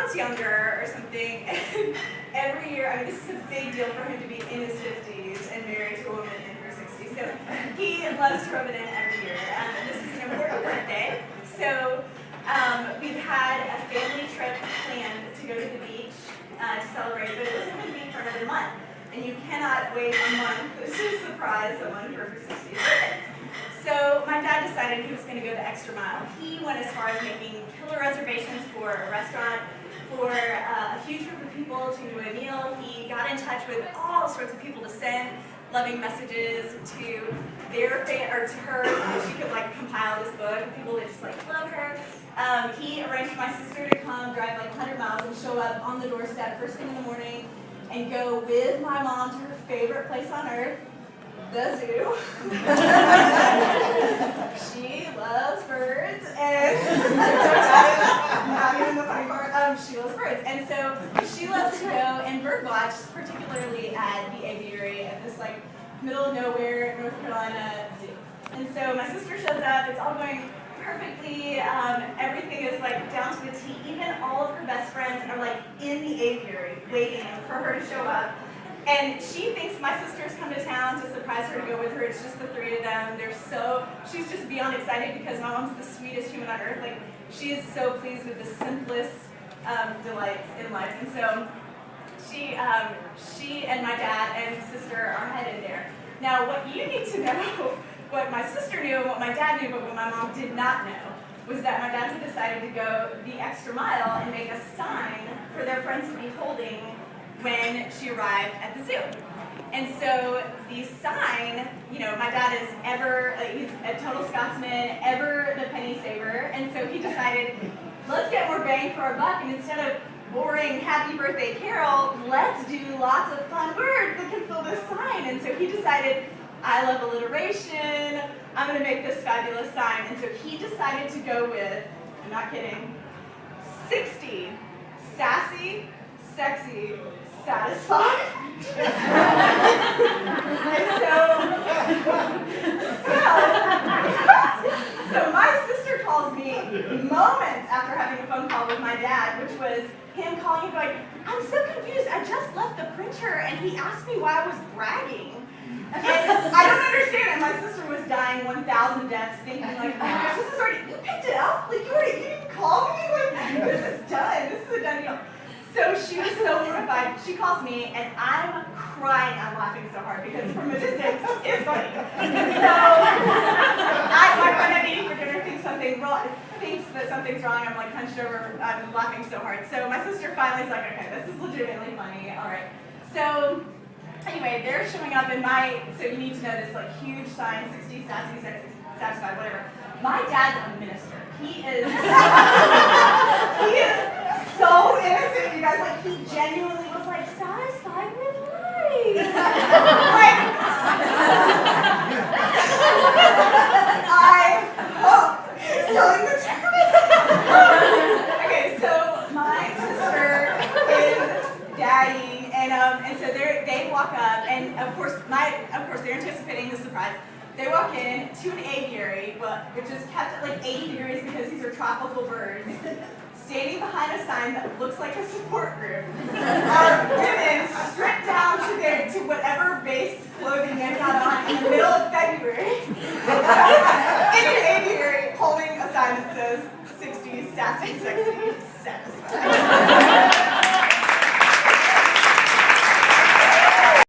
months younger or something. And every year, I mean, this is a big deal for him to be in his 50s and married to a woman in her 60s. So he loves to rub it in every year. And this is an important birthday. So we've had a family trip planned to go to the beach to celebrate, but it was going to be for another month. And you cannot wait a month to surprise someone for her 60th birthday. So my dad decided he was going to go the extra mile. He went as far as making killer reservations for a restaurant, for a huge group of people to do a meal. He got in touch with all sorts of people to send loving messages to their or to her, so she could like compile this book of people that just like love her. He arranged for my sister to come drive like 100 miles and show up on the doorstep first thing in the morning and go with my mom to her favorite place on earth, the zoo. She loves birds, and not even the funny part, she loves birds. And so she loves to go and bird watch, particularly at the aviary at this like middle of nowhere, North Carolina zoo. And so my sister shows up, it's all going perfectly, everything is like down to the T. Even all of her best friends are like in the aviary waiting for her to show up. And she thinks my sister's come to town to surprise her to go with her. It's just the three of them. She's just beyond excited because my mom's the sweetest human on earth. Like, she is so pleased with the simplest delights in life. And so she and my dad and sister are headed there. Now, what you need to know, what my sister knew and what my dad knew, but what my mom did not know, was that my dad had decided to go the extra mile and make a sign for their friends to be holding when she arrived at the zoo. And so the sign, you know, my dad is he's a total Scotsman, ever the penny saver, and so he decided, let's get more bang for our buck, and instead of boring happy birthday carol, let's do lots of fun words that can fill this sign. And so he decided, I love alliteration, I'm going to make this fabulous sign. And so he decided to go with, I'm not kidding, 60 sassy, sexy, satisfied. So my sister calls me moments after having a phone call with my dad, which was him calling and going, I'm so confused, I just left the printer and he asked me why I was bragging. And I don't understand it. My sister was dying 1,000 deaths thinking like, oh, your sister's already, you picked it up? Like, you didn't call me? Like, this is done. This is a done deal. So she was so mortified. She calls me, and I'm crying. I'm laughing so hard because from a distance, it's funny. So my friend I'm eating for dinner thinks that something's wrong. I'm like hunched over. I'm laughing so hard. So my sister finally is like, okay, this is legitimately funny. All right. So anyway, they're showing up in so you need to know this like huge sign, 60, sassy, sexy, satisfied, whatever. My dad's a minister. He is so innocent, you guys. Like, he genuinely was like, satisfied with life. Like, I hope he's telling the truth. Okay, so my sister is daddying, and so they walk up, and of course they're anticipating the surprise. They walk in to an aviary, which is kept at like 80 degrees because these are tropical birds. Standing behind a sign that looks like a support group are women stripped down to whatever base clothing they've got on in the middle of February in an aviary holding a sign that says 60, sassy, sexy, satisfied.